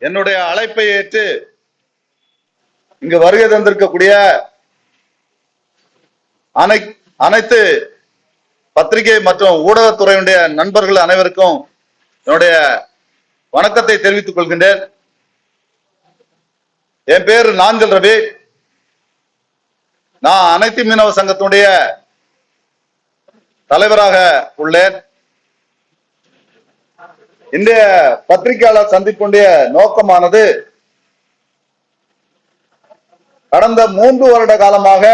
என்னுடைய அழைப்பை ஏற்று இங்கு வருகை தந்திருக்கக்கூடிய அனைத்து பத்திரிகை மற்றும் ஊடகத்துறையினுடைய நண்பர்கள் அனைவருக்கும் என்னுடைய வணக்கத்தை தெரிவித்துக் கொள்கின்றேன். என் பேர் நாஞ்சல் ரவி. நான் அனைத்து மீனவ சங்கத்தினுடைய தலைவராக உள்ளேன். இன்றைய பத்திரிகையாளர் சந்திப்புடைய நோக்கமானது கடந்த 3 வருட காலமாக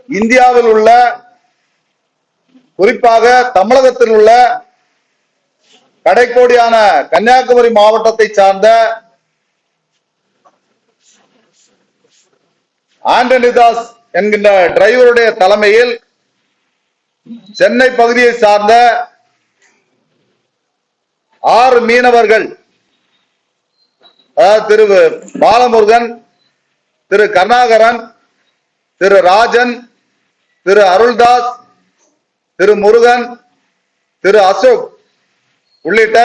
இந்தியாவில் உள்ள, குறிப்பாக தமிழகத்தில் உள்ள கடைக்கோடியான கன்னியாகுமரி மாவட்டத்தை சார்ந்த ஆண்டனிதாஸ் என்கின்ற டிரைவருடைய தலைமையில் சென்னை பகுதியை சார்ந்த 6 மீனவர்கள், திரு பாலமுருகன், திரு கருணாகரன், திரு ராஜன், திரு அருள்தாஸ், திரு முருகன், திரு அசோக் உள்ளிட்ட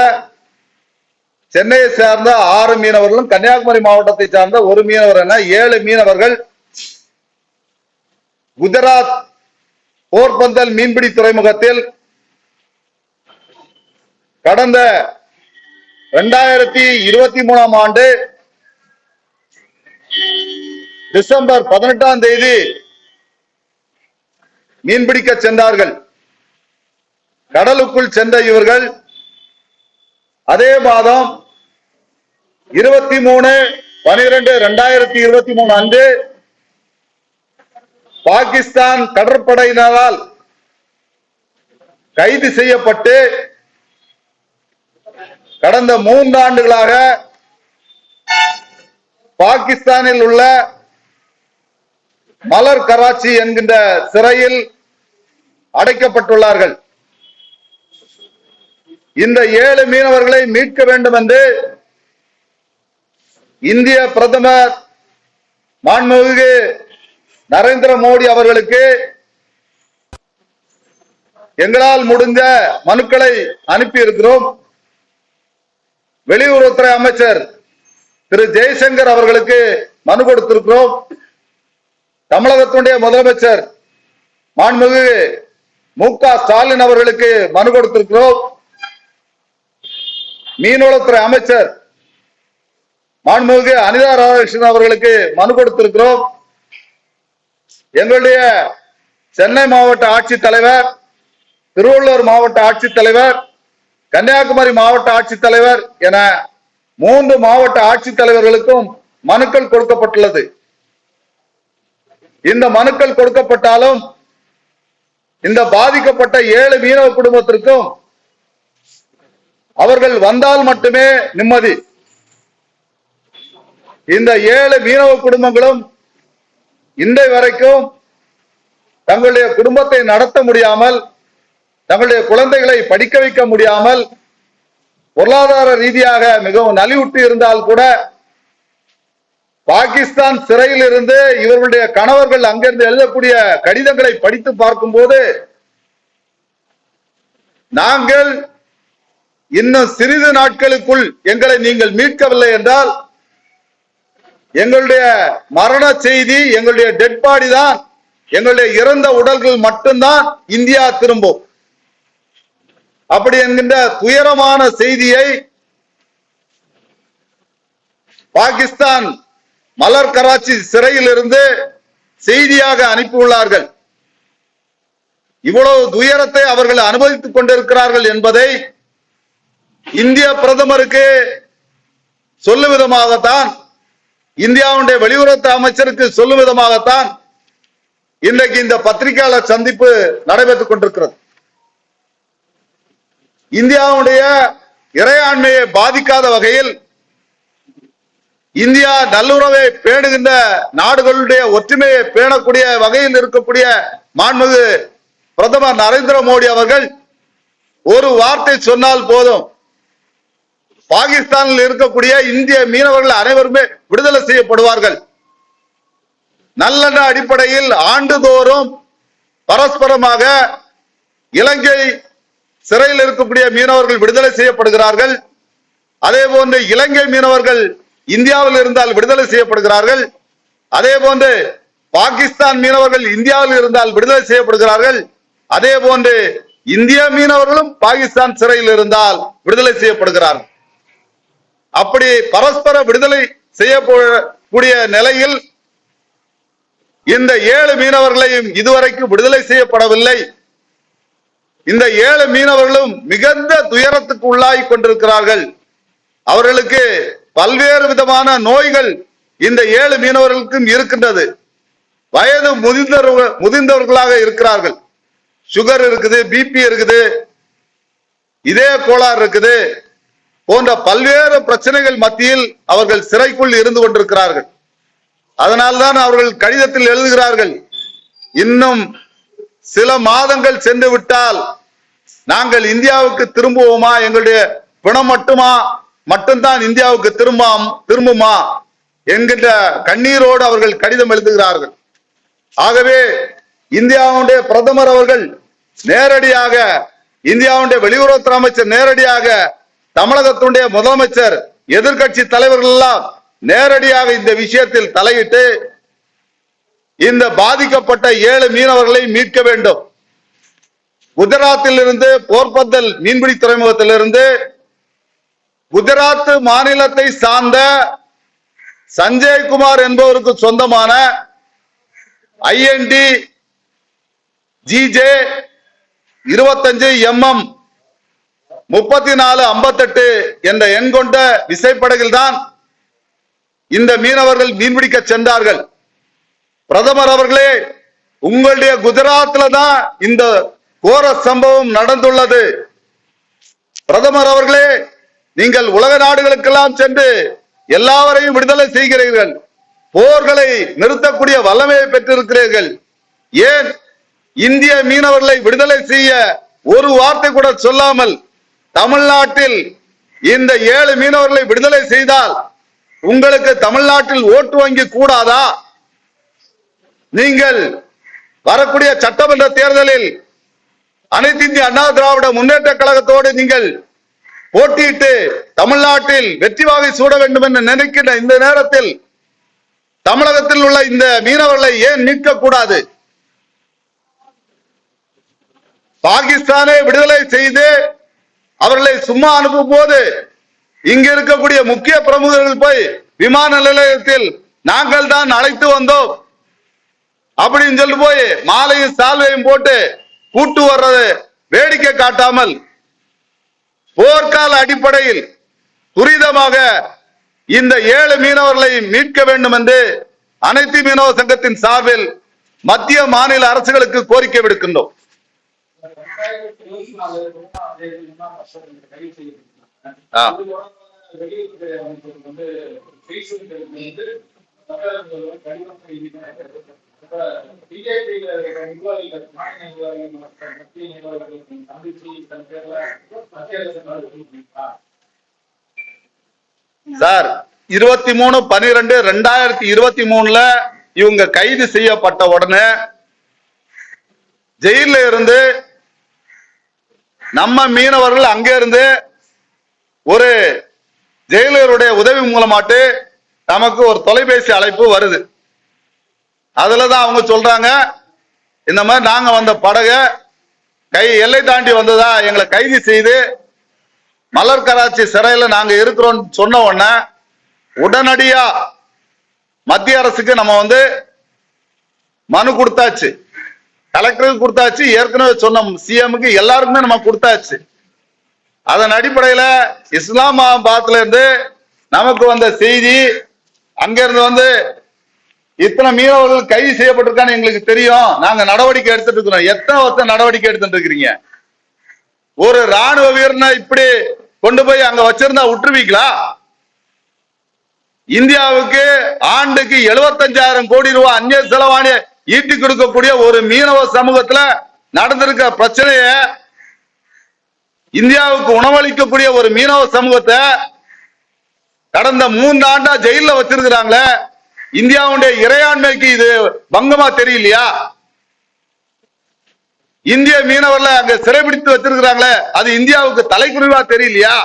சென்னையை சார்ந்த 6 மீனவர்களும் கன்னியாகுமரி மாவட்டத்தை சார்ந்த 1 மீனவர் என 7 மீனவர்கள் குஜராத் போர்பந்தல் மீன்பிடி துறைமுகத்தில் கடந்த 2023ஆம் ஆண்டு டிசம்பர் 18ஆம் தேதி மீன்பிடிக்க சென்றார்கள். கடலுக்குள் சென்ற இவர்கள் அதே மாதம் 23/12/2023 அன்று பாகிஸ்தான் கடற்படையினரால் கைது செய்யப்பட்டு கடந்த 3 ஆண்டுகளாக பாகிஸ்தானில் உள்ள மலர் கராச்சி என்கின்ற சிறையில் அடைக்கப்பட்டுள்ளார்கள். இந்த 7 மீனவர்களை மீட்க வேண்டும் என்று இந்திய பிரதமர் மாண்புமிகு நரேந்திர மோடி அவர்களுக்கு எங்களால் முடிந்த மனுக்களை அனுப்பி இருக்கிறோம். வெளியுறவுத்துறை அமைச்சர் திரு ஜெய்சங்கர் அவர்களுக்கு மனு கொடுத்திருக்கிறோம். தமிழகத்தினுடைய முதலமைச்சர் மாண்புமிகு மு.க. ஸ்டாலின் அவர்களுக்கு மனு கொடுத்திருக்கிறோம். மீன்வளத்துறை அமைச்சர் மாண்புமிகு அனிதா ராதாகிருஷ்ணன் அவர்களுக்கு மனு கொடுத்திருக்கிறோம். எங்களுடைய சென்னை மாவட்ட ஆட்சித்தலைவர், திருவள்ளூர் மாவட்ட ஆட்சித்தலைவர், கன்னியாகுமரி மாவட்ட ஆட்சித்தலைவர் என 3 மாவட்ட ஆட்சித்தலைவர்களுக்கும் மனுக்கள் கொடுக்கப்பட்டுள்ளது. இந்த மனுக்கள் கொடுக்கப்பட்டாலும் இந்த பாதிக்கப்பட்ட 7 மீனவ குடும்பத்திற்கும் அவர்கள் வந்தால் மட்டுமே நிம்மதி. இந்த 7 மீனவ குடும்பங்களும் இன்றை வரைக்கும் தங்களுடைய குடும்பத்தை நடத்த முடியாமல், தங்களுடைய குழந்தைகளை படிக்க வைக்க முடியாமல், பொருளாதார ரீதியாக மிகவும் நலிவுற்று இருந்தால் கூட பாகிஸ்தான் சிறையில் இருந்து இவர்களுடைய கணவர்கள் அங்கிருந்து எழுதக்கூடிய கடிதங்களை படித்து பார்க்கும் போது, நாங்கள் இன்னும் சிறிது நாட்களுக்குள் எங்களை நீங்கள் மீட்கவில்லை என்றால் எங்களுடைய மரண செய்தி, எங்களுடைய டெட் பாடி தான், எங்களுடைய இறந்த உடல்கள் மட்டும்தான் இந்தியா திரும்பும். அப்படி என்கின்ற துயரமான செய்தியை பாகிஸ்தான் மலர் கராச்சி சிறையில் இருந்து செய்தியாக அனுப்பியுள்ளார்கள். இவ்வளவு துயரத்தை அவர்கள் அனுபவித்துக் கொண்டிருக்கிறார்கள் என்பதை இந்திய பிரதமருக்கு சொல்லும் விதமாகத்தான், இந்தியாவுடைய வெளியுறவு அமைச்சருக்கு சொல்லும் விதமாகத்தான் இன்றைக்கு இந்த பத்திரிகையாளர் சந்திப்பு நடைபெற்றுக் கொண்டிருக்கிறது. இந்தியாவுடைய இறையாண்மையை பாதிக்காத வகையில் இந்தியா நல்லுறவை பேணுகின்ற நாடுகளுடைய ஒற்றுமையை பேணக்கூடிய வகையில் இருக்கக்கூடிய மாண்புமிகு பிரதமர் நரேந்திர மோடி அவர்கள் ஒரு வார்த்தை சொன்னால் போதும், பாகிஸ்தானில் இருக்கக்கூடிய இந்திய மீனவர்கள் அனைவருமே விடுதலை செய்யப்படுவார்கள். நல்லெண்ண அடிப்படையில் ஆண்டுதோறும் பரஸ்பரமாக இலங்கை சிறையில் இருக்கக்கூடிய மீனவர்கள் விடுதலை செய்யப்படுகிறார்கள். அதே போன்று இலங்கை மீனவர்கள் இந்தியாவில் இருந்தால் விடுதலை செய்யப்படுகிறார்கள். அதே போன்று பாகிஸ்தான் மீனவர்கள் இந்தியாவில் இருந்தால் விடுதலை செய்யப்படுகிறார்கள். அதே போன்று இந்திய மீனவர்களும் பாகிஸ்தான் சிறையில் இருந்தால் விடுதலை செய்யப்படுகிறார்கள். அப்படி பரஸ்பர விடுதலை செய்யக்கூடிய நிலையில் இந்த 7 மீனவர்களையும் இதுவரைக்கும் விடுதலை செய்யப்படவில்லை. இந்த 7 மீனவர்களும் மிகுந்த துயரத்துக்கு உள்ளாகி கொண்டிருக்கிறார்கள். அவர்களுக்கு பல்வேறு விதமான நோய்கள் இந்த 7 மீனவர்களுக்கும் இருக்கின்றது. வயது முதிர்ந்தவர்களாக இருக்கிறார்கள். சுகர் இருக்குது, பிபி இருக்குது, இதய கோளாறு இருக்குது, போன்ற பல்வேறு பிரச்சனைகள் மத்தியில் அவர்கள் சிறைக்குள் இருந்து கொண்டிருக்கிறார்கள். அதனால்தான் அவர்கள் கடிதத்தில் எழுதுகிறார்கள், இன்னும் சில மாதங்கள் சென்று விட்டால் நாங்கள் இந்தியாவுக்கு திரும்புவோமா, எங்களுடைய பிணம் மட்டும்தான் இந்தியாவுக்கு திரும்புமா என்கின்ற கண்ணீரோடு அவர்கள் கடிதம் எழுதுகிறார்கள். ஆகவே இந்தியாவுடைய பிரதமர் அவர்கள் நேரடியாக, இந்தியாவுடைய வெளியுறவுத்துறை அமைச்சர் நேரடியாக, தமிழகத்துடைய முதலமைச்சர், எதிர்கட்சி தலைவர்கள் எல்லாம் நேரடியாக இந்த விஷயத்தில் தலையிட்டு இந்த பாதிக்கப்பட்ட 7 மீனவர்களை மீட்க வேண்டும். குஜராத்தில் இருந்து போர்பந்தல் மீன்பிடி துறைமுகத்திலிருந்து குஜராத் மாநிலத்தை சார்ந்த சஞ்சய்குமார் என்பவருக்கு சொந்தமான IND GJ 25 mm 3458 என்ற எண் கொண்ட விசைப்படகில் தான் இந்த மீனவர்கள் மீன்பிடிக்க சென்றார்கள். பிரதமர் அவர்களே, உங்களுடைய குஜராத்ல தான் இந்த கோர சம்பவம் நடந்துள்ளது. பிரதமர் அவர்களே, நீங்கள் உலக நாடுகளுக்கெல்லாம் சென்று எல்லாவரையும் விடுதலை செய்கிறீர்கள், போர்களை நிறுத்தக்கூடிய வல்லமையை பெற்றிருக்கிறீர்கள். ஏன் இந்திய மீனவர்களை விடுதலை செய்ய ஒரு வார்த்தை கூட சொல்லாமல் தமிழ்நாட்டில் இந்த 7 மீனவர்களை விடுதலை செய்தால் உங்களுக்கு தமிழ்நாட்டில் ஓட்டு வங்கி கூடாதா? நீங்கள் வரக்கூடிய சட்டமன்ற தேர்தலில் அனைத்து இந்திய அண்ணா திராவிட முன்னேற்ற கழகத்தோடு நீங்கள் போட்டியிட்டு தமிழ்நாட்டில் வெற்றி வாகை சூட வேண்டும் என்று நினைக்கின்ற இந்த நேரத்தில் தமிழகத்தில் உள்ள இந்த மீனவர்களை ஏன் மீட்க கூடாது? பாகிஸ்தானை விடுதலை செய்து அவர்களை சும்மா அனுப்பும் போது இங்க இருக்கக்கூடிய முக்கிய பிரமுகர்கள் போய் விமான நிலையத்தில் நாங்கள் தான் அழைத்து வந்தோம் அப்படின்னு சொல்லி போய் மாலையும் சால்வையும் போட்டு கூட்டு வர்றது வேடிக்கை காட்டாமல் போர்க்கால அடிப்படையில் துரிதமாக இந்த 7 மீனவர்களை மீட்க வேண்டும் என்று அனைத்து மீனவ சங்கத்தின் சார்பில் மத்திய மாநில அரசுகளுக்கு கோரிக்கை விடுக்கின்றோம். சார், 23/12/2023 இவங்க கைது செய்யப்பட்ட உடனே ஜெயில இருந்து நம்ம மீனவர்கள் அங்க இருந்து ஒரு ஜெயிலருடைய உதவி மூலமாட்டு நமக்கு ஒரு தொலைபேசி அழைப்பு வருது. அதுலதான் அவங்க சொல்றாங்க, இந்த மாதிரி நாங்க வந்த படகு எல்லை தாண்டி வந்ததா எங்களை கைது செய்து மலர் கராச்சி சிறையில நாங்க இருக்கிறோம் சொன்ன உடனே உடனடியா மத்திய அரசுக்கு நம்ம மனு கொடுத்தாச்சு, கலெக்டருக்கு கொடுத்தாச்சு, ஏற்கனவே சொன்ன சிஎம்க்கு எல்லாருக்குமே நம்ம கொடுத்தாச்சு. அதன் அடிப்படையில இஸ்லாமாபாத்ல இருந்து நமக்கு வந்த செய்தி, அங்க இருந்து இத்தனை மீனவர்கள் கைது செய்யப்பட்டிருக்கான்னு எங்களுக்கு தெரியும், நாங்க நடவடிக்கை எடுத்துட்டு இருக்கிறோம். எத்தனை வருஷம் நடவடிக்கை எடுத்துட்டு இருக்கிறீங்க? ஒரு ராணுவ வீரனை இப்படி கொண்டு போய் அங்க வச்சிருந்தா விட்டுருவீங்களா? இந்தியாவுக்கு ஆண்டுக்கு 75,000 கோடி ரூபாய் அந்நிய செலவாணி ஈட்டி கொடுக்கக்கூடிய ஒரு மீனவ சமூகத்துல நடந்திருக்க பிரச்சனைய, இந்தியாவுக்கு உணவளிக்கக்கூடிய ஒரு மீனவ சமூகத்தை கடந்த 3 ஆண்டா ஜெயில வச்சிருக்கிறாங்களே, இந்தியாவுடைய இறையாண்மைக்கு இது பங்கமா தெரியலையா? இந்திய மீனவர்ல அங்க சிறைபிடித்து வச்சிருக்கிறாங்களே, அது இந்தியாவுக்கு தலைக்குறிவா தெரியலையா?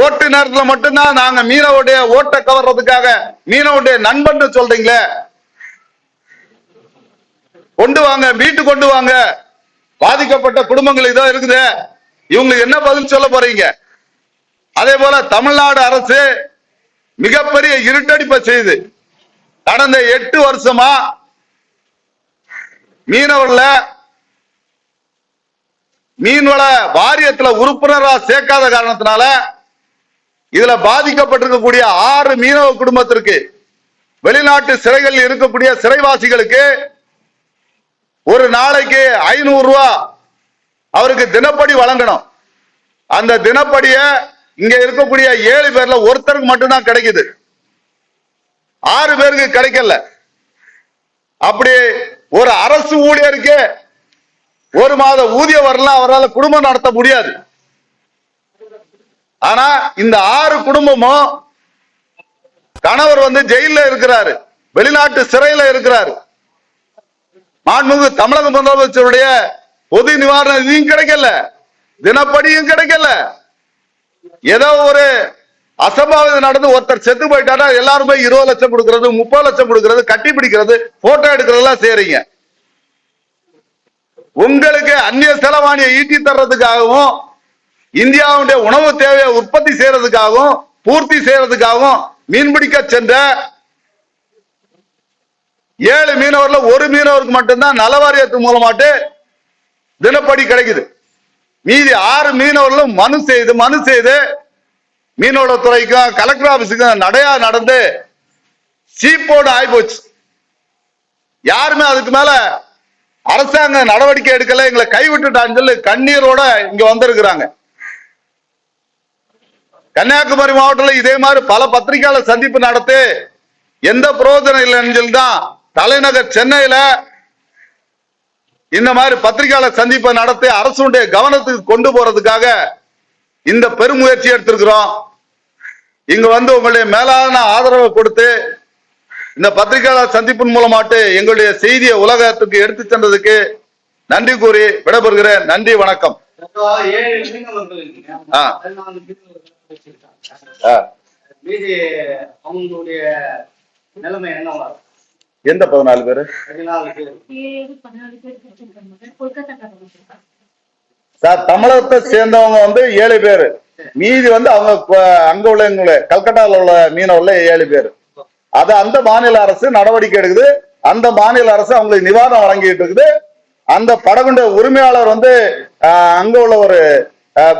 ஓட்டு நேரத்துல மட்டும்தான் நாங்க மீனவுடைய ஓட்டை கவர்றதுக்காக மீனவுடைய நண்பன் சொல்றீங்களே, கொண்டு வாங்க, மீட்டு கொண்டு வாங்க. பாதிக்கப்பட்ட குடும்பங்கள் இதோ இருக்குது, இவங்களுக்கு என்ன பதில் சொல்ல போறீங்க? அதே போல தமிழ்நாடு அரசு மிகப்பெரிய இருட்டடிப்பை செய்து கடந்த 8 வருஷமா மீனவர்ல மீன்வள வாரியத்துல உறுப்பினரா சேர்க்காத காரணத்தினால இதுல பாதிக்கப்பட்டிருக்கக்கூடிய 6 மீனவ குடும்பத்திற்கு, வெளிநாட்டு சிறைகளில் இருக்கக்கூடிய சிறைவாசிகளுக்கு ஒரு நாளைக்கு 500 ரூபாய் அவருக்கு தினப்படி வழங்கணும். அந்த தினப்படிய இங்க இருக்கக்கூடிய 7 பேர்ல ஒருத்தருக்கு மட்டும்தான் கிடைக்குது, 6 பேருக்கு கிடைக்கல. அப்படி ஒரு அரசு ஊழியருக்கு ஒரு மாத ஊதியம் வரலாம், அவரால் குடும்பம் நடத்த முடியாது. ஆனா இந்த 6 குடும்பமும் கணவர் ஜெயில இருக்கிறாரு, வெளிநாட்டு சிறையில இருக்கிறாரு. மாண்புமிகு தமிழக முதலமைச்சருடைய பொது நிவாரண நிதியும் கிடைக்கல, தினப்படியும் கிடைக்கல. ஏதோ ஒரு அசம்பாவிதம் நடந்து ஒருத்தர் செத்து போயிட்டாரா எல்லாருமே 20 லட்சம் கொடுக்கிறது, 30 லட்சம் கொடுக்கிறது, கட்டி பிடிக்கிறது, போட்டோ எடுக்கிறதெல்லாம் செய்றீங்க. உங்களுக்கு அந்நிய செலவாணியை ஈட்டி தர்றதுக்காகவும் இந்தியாவுடைய உணவு தேவையை உற்பத்தி செய்யறதுக்காகவும் பூர்த்தி செய்யறதுக்காகவும் மீன்பிடிக்க சென்ற 7 மீனவர்ல ஒரு மீனவருக்கு மட்டும்தான் நலவாரியத்து மூலமாட்டு தினப்படி கிடைக்குது. மீதி 6 மீனவர்களும் மனு செய்து மீனவளத்துறைக்கும் கலெக்டர் ஆபீஸுக்கும் நடையா நடந்து சீப்போடு ஆயிப்போச்சு. யாருமே அதுக்கு மேல அரசாங்க நடவடிக்கை எடுக்கல, எங்களை கைவிட்டுட்டான்னு சொல்லி கண்ணீரோட இங்க வந்திருக்கிறாங்க. கன்னியாகுமரி மாவட்டத்தில் இதே மாதிரி பல பத்திரிகையாளர் சந்திப்பு நடத்தி எந்த பிரயோஜனம் இல்லைன்னு சொல்லி தான் தலைநகர் சென்னையில இந்த மாதிரி பத்திரிகையாளர் சந்திப்பை நடத்தி அரசுடைய கவனத்துக்கு கொண்டு போறதுக்காக இந்த பெருமுயற்சி எடுத்திருக்கிறோம். இங்க உங்களுடைய மேலான ஆதரவை கொடுத்து இந்த பத்திரிகையாளர் சந்திப்பின் மூலமாட்டு எங்களுடைய செய்தியை உலகத்துக்கு எடுத்து சென்றதுக்கு நன்றி கூறி விடைபெறுகிறேன். நன்றி, வணக்கம். எந்த 14 பேரு சார்? தமிழகத்தை சேர்ந்தவங்க 7 பேரு, மீதி அவங்க அங்க உள்ள கல்கட்டாவில் உள்ள மீனவர்ல 7 பேரு. அது அந்த மாநில அரசு நடவடிக்கை எடுக்குது, அந்த மாநில அரசு அவங்களுக்கு நிவாரணம் வழங்கிட்டு இருக்குது. அந்த படகுண்ட உரிமையாளர் அங்க உள்ள ஒரு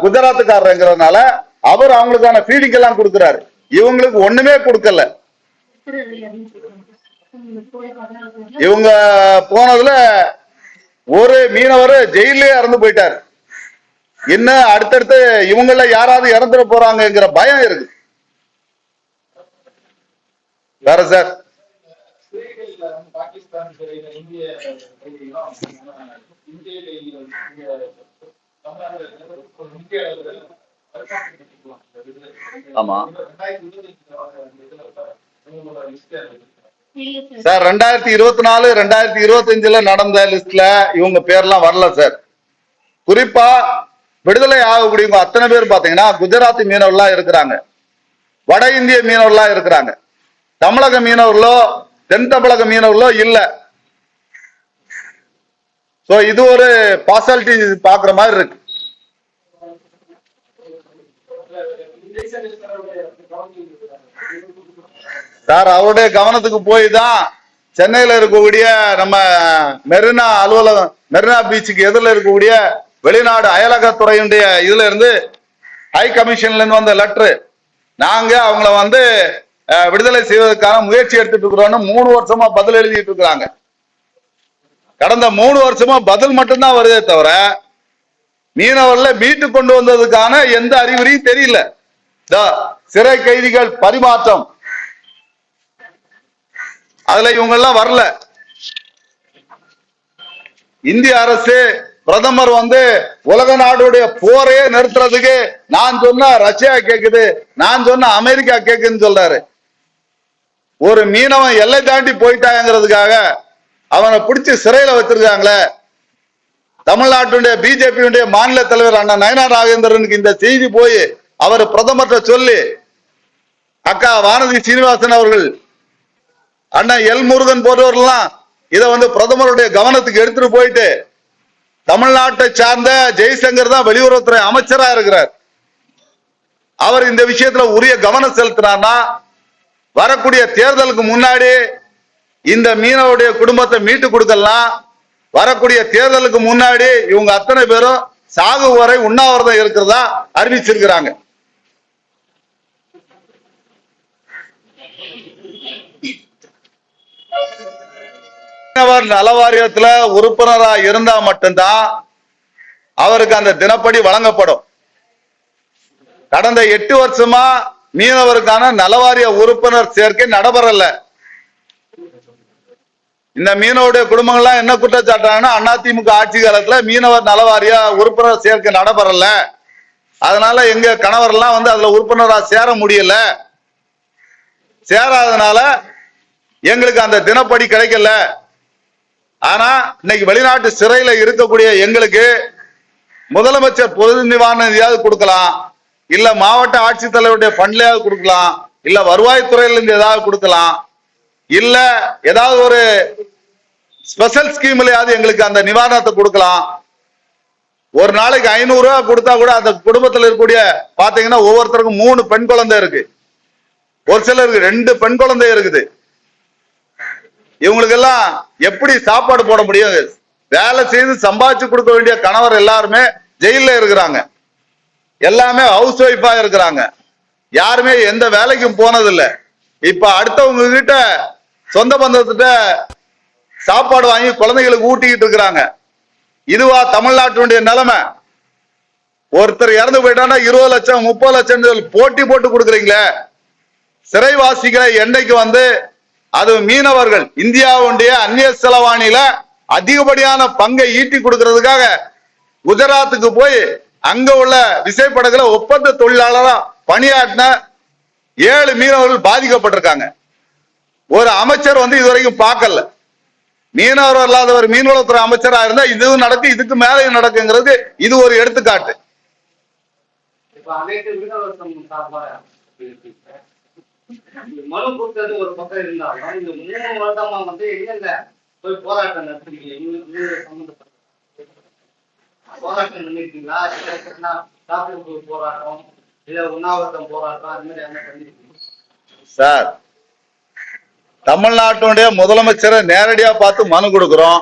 குஜராத்துக்காரங்கிறதுனால அவர் அவங்களுக்கான ஃபீடிங் எல்லாம் கொடுக்கிறாரு, இவங்களுக்கு ஒண்ணுமே கொடுக்கல. இவங்க போனதுல ஒரு மீனவர் ஜெயிலே இறந்து போயிட்டார். இன்னும் அடுத்தடுத்து இவங்கள யாராவது இறந்துட போறாங்கிற பயம் இருக்கு. வேற சார், ஆமா சார், 2024 2025 நடந்த லிஸ்ட்ல இவங்க பேர்லாம் வரல சார். குறிப்பா விடுதலை ஆகக்கூடிய அத்தனை பேர் பாத்தீங்கன்னா குஜராத்தி மீனவர்களா இருக்கிறாங்க, வட இந்திய மீனவர்களா இருக்கிறாங்க. தமிழக மீனவர்களோ தென் தமிழக மீனவர்களோ இல்ல. சோ இது ஒரு பார்சாலிட்டி பாக்குற மாதிரி இருக்கு சார். அவருடைய கவனத்துக்கு போய் தான் சென்னையில இருக்கக்கூடிய நம்ம மெரினா அலுவலகம், மெரினா பீச்சுக்கு எதிரில் இருக்கக்கூடிய வெளிநாடு அயலகத்துறையுடைய இதுல இருந்து ஹை கமிஷன்ல இருந்து வந்த லெட்டரு, நாங்க அவங்கள விடுதலை செய்வதற்கான முயற்சி எடுத்துட்டு இருக்கிறோம்னு 3 வருஷமா பதில் எழுதிட்டு இருக்கிறாங்க. கடந்த 3 வருஷமா பதில் மட்டும்தான் வருதே தவிர மீனவர்ல மீட்டு கொண்டு வந்ததுக்கான எந்த அறிகுறியும் தெரியல. சிறை கைதிகள் பரிமாற்றம் அதுல இவங்க எல்லாம் வரல. இந்திய அரசு பிரதமர் உலக நாடுடைய போரையே நிறுத்துறதுக்கு நான் சொன்ன ரஷ்யா கேக்குது, நான் சொன்ன அமெரிக்கா கேக்குதுன்னு சொல்றாரு. ஒரு மீனவன் எல்லை தாண்டி போயிட்டாங்கிறதுக்காக அவனை பிடிச்சி சிறையில வச்சிருக்காங்களே, தமிழ்நாட்டுடைய பிஜேபியுடைய மாநில தலைவர் அண்ணா நயனா நாகேந்திரனுக்கு இந்த செய்தி போய் அவர் பிரதமர்கிட்ட சொல்லி அக்கா வானதி சீனிவாசன் அவர்கள் அண்ணன் எல் முருகன் போன்றவர்கள்லாம் இதை பிரதமருடைய கவனத்துக்கு எடுத்துட்டு போயிட்டு தமிழ்நாட்டை சார்ந்த ஜெய்சங்கர் தான் வெளியுறவுத்துறை அமைச்சரா இருக்கிறார். அவர் இந்த விஷயத்துல உரிய கவனம் செலுத்தினார்னா வரக்கூடிய தேர்தலுக்கு முன்னாடி இந்த மீனவருடைய குடும்பத்தை மீட்டு கொடுக்கலாம். வரக்கூடிய தேர்தலுக்கு முன்னாடி இவங்க அத்தனை பேரும் சாகு வரை உண்ணாவிரதம் இருக்கிறதா அறிவிச்சிருக்கிறாங்க. மீனவர் நல வாரியத்துல உறுப்பினரா இருந்தா மட்டும்தான் அவருக்கு அந்த தினப்படி வழங்கப்படும். கடந்த 8 வருஷமா மீனவருக்கான நலவாரிய உறுப்பினர் சேர்க்கை நடைபெறல. இந்த மீனவருடைய குடும்பங்கள்லாம் என்ன குற்றச்சாட்டாங்கன்னா அதிமுக ஆட்சி காலத்துல மீனவர் நலவாரிய உறுப்பினர் சேர்க்கை நடைபெறல, அதனால எங்க கணவர்லாம் அதுல உறுப்பினரா சேர முடியல, சேராதனால எங்களுக்கு அந்த தினப்படி கிடைக்கல. ஆனா இன்னைக்கு வெளிநாட்டு சிறையில இருக்கக்கூடிய எங்களுக்கு முதலமைச்சர் பொது நிவாரண நிதியாவது கொடுக்கலாம், இல்ல மாவட்ட ஆட்சித்தலைவருடைய ஃபண்ட்லயாவது கொடுக்கலாம், இல்ல வருவாய்த்துறையில இருந்து ஏதாவது கொடுக்கலாம், இல்ல ஏதாவது ஒரு ஸ்பெஷல் ஸ்கீம்லயாவது எங்களுக்கு அந்த நிவாரணத்தை கொடுக்கலாம். ஒரு நாளைக்கு 500 ரூபாய் கொடுத்தா கூட அந்த குடும்பத்தில் இருக்கக்கூடிய பாத்தீங்கன்னா ஒவ்வொருத்தருக்கும் 3 பெண் குழந்தை இருக்கு, ஒரு சிலருக்கு 2 பெண் குழந்தை இருக்குது. இவங்களுக்கு எல்லாம் எப்படி சாப்பாடு போட முடியும்? வேலை செய்து சம்பாதிச்சு கொடுக்க வேண்டிய கணவர் எல்லாருமே ஜெயில இருக்கிறாங்க, எல்லாமே ஹவுஸ் ஒய்ஃபா இருக்கிறாங்க, யாருமே எந்த வேலைக்கும் போனதில்லை. இப்ப அடுத்தவங்க கிட்ட சொந்த பந்தத்திட்ட சாப்பாடு வாங்கி குழந்தைகளுக்கு ஊட்டிக்கிட்டு இருக்கிறாங்க. இதுவா தமிழ்நாட்டினுடைய நிலைமை? ஒருத்தர் இறந்து போயிட்டான்னா 20 லட்சம் 30 லட்சம் போட்டி போட்டு கொடுக்குறீங்களே. சிறைவாசிகளை என்னைக்கு அது மீனவர்கள் இந்தியாவுடைய அந்நிய செலவாணியில அதிகப்படியான பங்கை ஈட்டி கொடுக்கறதுக்காக குஜராத்துக்கு போய் அங்க உள்ள விசைப்படகுல ஒப்பந்த தொழிலாளரா பணியாற்றின 7 மீனவர்கள் பாதிக்கப்பட்டிருக்காங்க. ஒரு அமைச்சர் இதுவரைக்கும் பார்க்கல. மீனவர் அல்லாதவர் மீன்வளத்துறை அமைச்சரா இருந்தா இதுவும் நடக்கு, இதுக்கு மேலையும் நடக்குங்கிறது இது ஒரு எடுத்துக்காட்டு. மனு கொடுத்தது ஒரு பக்கம் இருந்தாலும் இந்த 3 வருடமா எங்க போய் போராட்டம் நடத்துறீங்க? போராட்டம் பண்ணிருக்கீங்களா? போராட்டம் இல்ல உண்ணாவிரதம் போராட்டம் அது மாதிரி என்ன பண்ணிருக்கீங்க சார்? தமிழ்நாட்டுடைய முதலமைச்சரை நேரடியா பார்த்து மனு கொடுக்கிறோம்.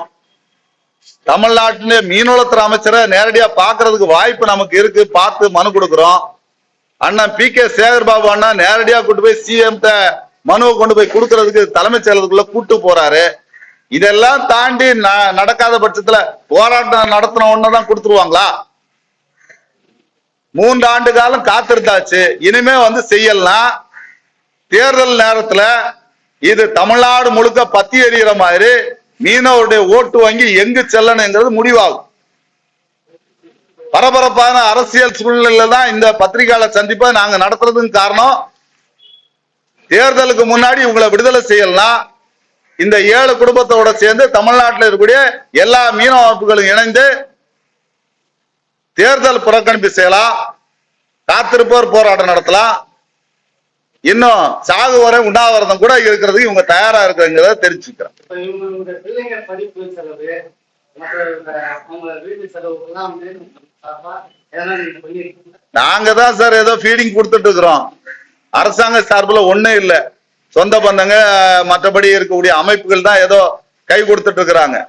தமிழ்நாட்டுடைய மீன்வளத்துறை அமைச்சரை நேரடியா பாக்குறதுக்கு வாய்ப்பு நமக்கு இருக்கு, பார்த்து மனு கொடுக்கிறோம். அண்ணன் PK சேகர் பாபு அண்ணா நேரடியா கூட்டு போய் CM மனுவை கொண்டு போய் கொடுக்கறதுக்கு தலைமைச் செயலருக்குள்ள கூட்டு போறாரு. இதெல்லாம் தாண்டி நடக்காத பட்சத்துல போராட்டம் நடத்தின ஒண்ணுதான் கொடுத்துருவாங்களா? 3 ஆண்டு காலம் காத்திருந்தாச்சு, இனிமே செய்யலாம். தேர்தல் நேரத்துல இது தமிழ்நாடு முழுக்க பத்தி எறிகிற மாதிரி மீனவருடைய ஓட்டு வங்கி எங்கு செல்லணுங்கிறது முடிவாகும். பரபரப்பான அரசியல் சூழ்நிலையில தான் இந்த பத்திரிகையாளர் சந்திப்பை நாங்க நடத்துறதுக்கு காரணம். தேர்தலுக்கு முன்னாடி இவங்களை விடுதலை செய்யலாம். இந்த 7 குடும்பத்தோட சேர்ந்து தமிழ்நாட்டில் இருக்கக்கூடிய எல்லா மீனவ அமைப்புகளும் இணைந்து தேர்தல் புறக்கணிப்பு செய்யலாம், காத்திருப்போர் போராட்டம் நடத்தலாம். இன்னும் சாகு வரை உண்ணாவிரதம் கூட இருக்கிறதுக்கு இவங்க தயாரா இருக்கிறத தெரிஞ்சுக்கிறோம். நாங்க தான் சார் ஏதோ ஃபீடிங் கொடுத்துட்டு இருக்கிறோம். அரசாங்க சார்பில் ஒண்ணும் இல்லை, சொந்த பந்தங்க மற்றபடி இருக்கக்கூடிய அமைப்புகள் தான் ஏதோ கை கொடுத்துட்டு இருக்கிறாங்க.